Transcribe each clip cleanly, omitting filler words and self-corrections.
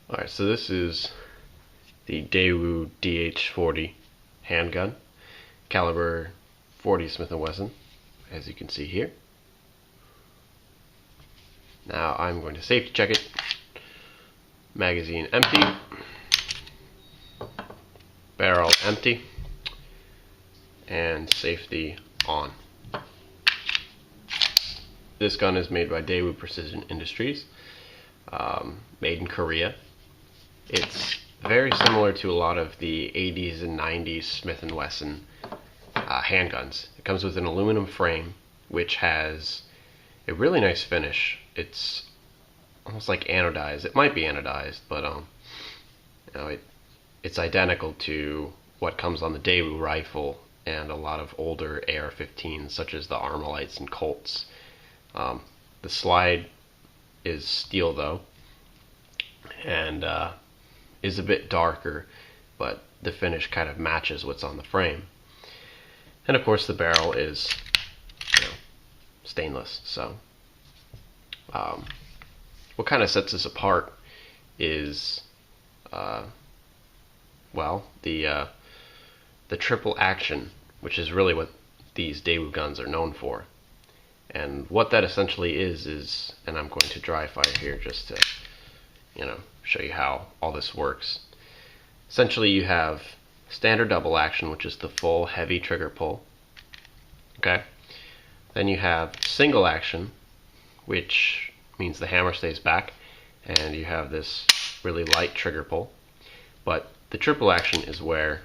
Alright, so this is the Daewoo DH40 handgun, caliber 40 Smith and Wesson, as you can see here. Now I'm going to safety check it. Magazine empty, barrel empty, and safety on. This gun is made by Daewoo Precision Industries, made in Korea. It's very similar to a lot of the 80s and 90s Smith and Wesson handguns. It comes with an aluminum frame, which has a really nice finish. It's almost like anodized. It might be anodized, but it's identical to what comes on the Daewoo rifle and a lot of older AR-15s, such as the Armalites and Colts. The slide is steel though, and is a bit darker, but the finish kind of matches what's on the frame. And of course the barrel is stainless. So what kind of sets this apart is well, the triple action, which is really what these Daewoo guns are known for. And what that essentially is, and I'm going to dry fire here just to show you how all this works. Essentially you have standard double action, which is the full heavy trigger pull. Okay. Then you have single action, which means the hammer stays back, and you have this really light trigger pull. But the triple action is where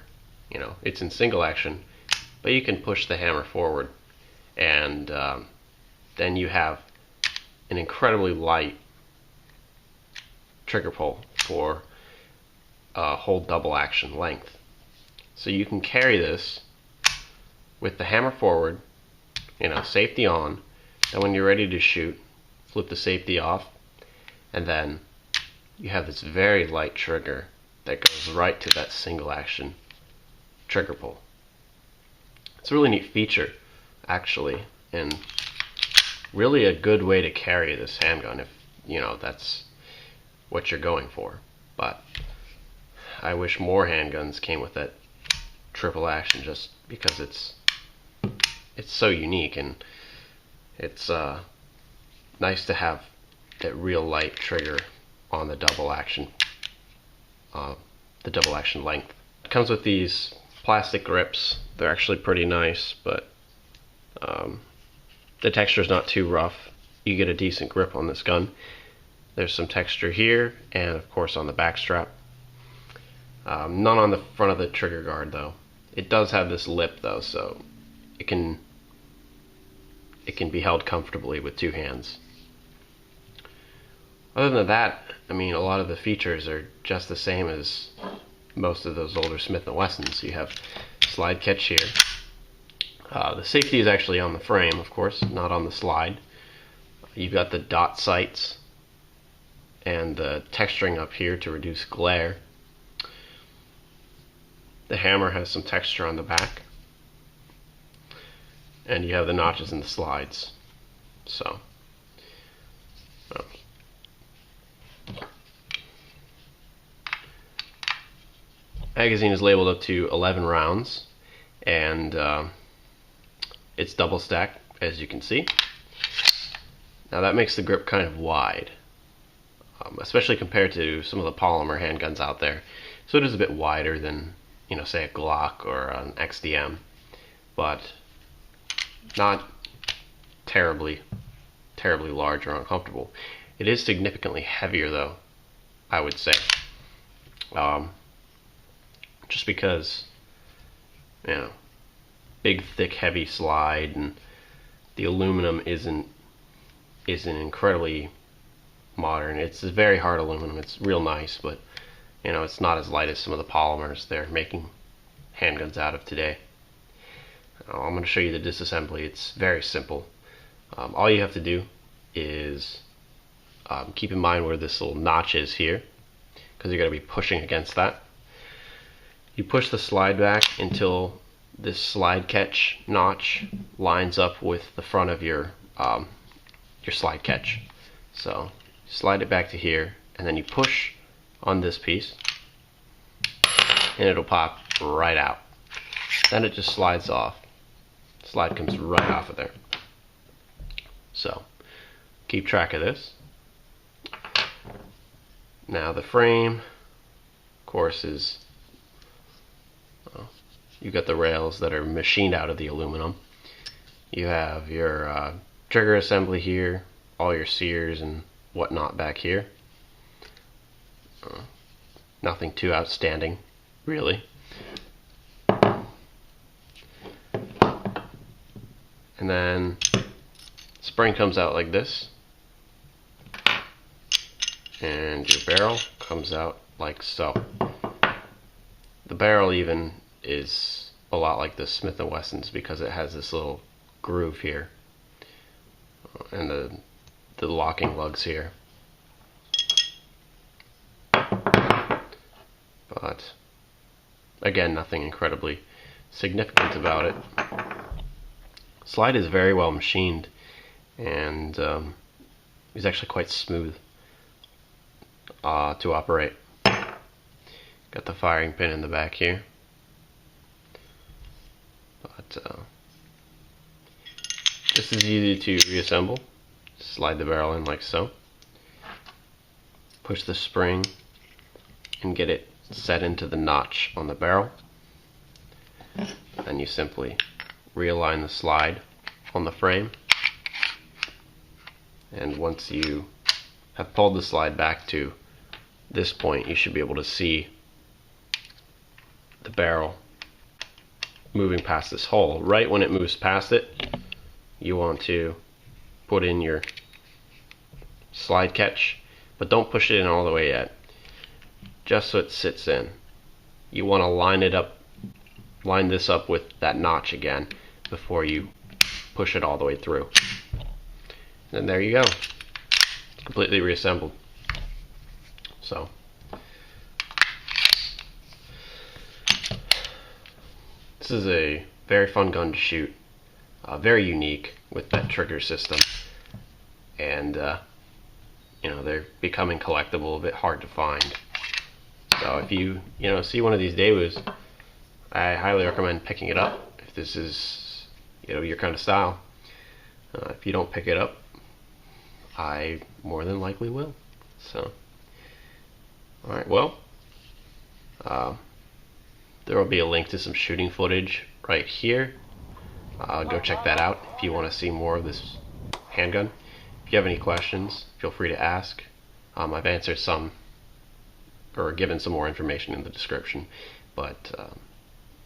it's in single action, but you can push the hammer forward, and then you have an incredibly light trigger pull for a whole double action length. So you can carry this with the hammer forward, safety on, and when you're ready to shoot, flip the safety off, and then you have this very light trigger that goes right to that single action trigger pull. It's a really neat feature, actually, and really a good way to carry this handgun if that's what you're going for. But I wish more handguns came with that triple action, just because it's so unique, and it's nice to have that real light trigger on the double action length. It comes with these plastic grips. They're actually pretty nice, but the texture is not too rough. You get a decent grip on this gun. There's some texture here, and of course on the back strap. None on the front of the trigger guard though. It does have this lip though, so it can be held comfortably with two hands. Other than that, a lot of the features are just the same as most of those older Smith and Wessons. You have slide catch here. The safety is actually on the frame, of course, not on the slide. You've got the dot sights and the texturing up here to reduce glare. The hammer has some texture on the back, and you have the notches in the slides. So magazine is labeled up to 11 rounds, and it's double stacked, as you can see. Now that makes the grip kind of wide, especially compared to some of the polymer handguns out there. So it is a bit wider than say a Glock or an XDM, but not terribly large or uncomfortable. It is significantly heavier though, I would say, just because big thick heavy slide, and the aluminum isn't incredibly modern. It's a very hard aluminum. It's real nice, but it's not as light as some of the polymers they're making handguns out of today. I'm going to show you the disassembly. It's very simple. All you have to do is keep in mind where this little notch is here, because you're going to be pushing against that. You push the slide back until this slide catch notch lines up with the front of your slide catch. So slide it back to here, and then you push on this piece, and it'll pop right out. Then it just slides off. Slide comes right off of there. So keep track of this. Now the frame, of course, is you got the rails that are machined out of the aluminum. You have your trigger assembly here, all your sears and whatnot back here. Nothing too outstanding, really. And then spring comes out like this, and your barrel comes out like so. The barrel even is a lot like the Smith and Wesson's because it has this little groove here, and the locking lugs here. But again, nothing incredibly significant about it. Slide is very well machined, and is actually quite smooth to operate. Got the firing pin in the back here, but this is easy to reassemble. Slide the barrel in like so, push the spring and get it set into the notch on the barrel. Then you simply realign the slide on the frame, and once you have pulled the slide back to this point, you should be able to see the barrel moving past this hole. Right when it moves past it, you want to put in your slide catch, but don't push it in all the way yet, just so it sits in. You want to line this up with that notch again before you push it all the way through. And there you go, completely reassembled. So this is a very fun gun to shoot, very unique with that trigger system, and you know, they're becoming collectible, a bit hard to find. So if you see one of these Daewoos, I highly recommend picking it up if this is your kind of style. If you don't pick it up, I more than likely will. So alright, well, there will be a link to some shooting footage right here. Go check that out if you want to see more of this handgun. If you have any questions, feel free to ask. I've answered some, or given some more information in the description, but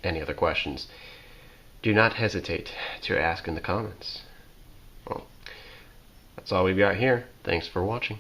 any other questions, do not hesitate to ask in the comments. Well, that's all we've got here. Thanks for watching.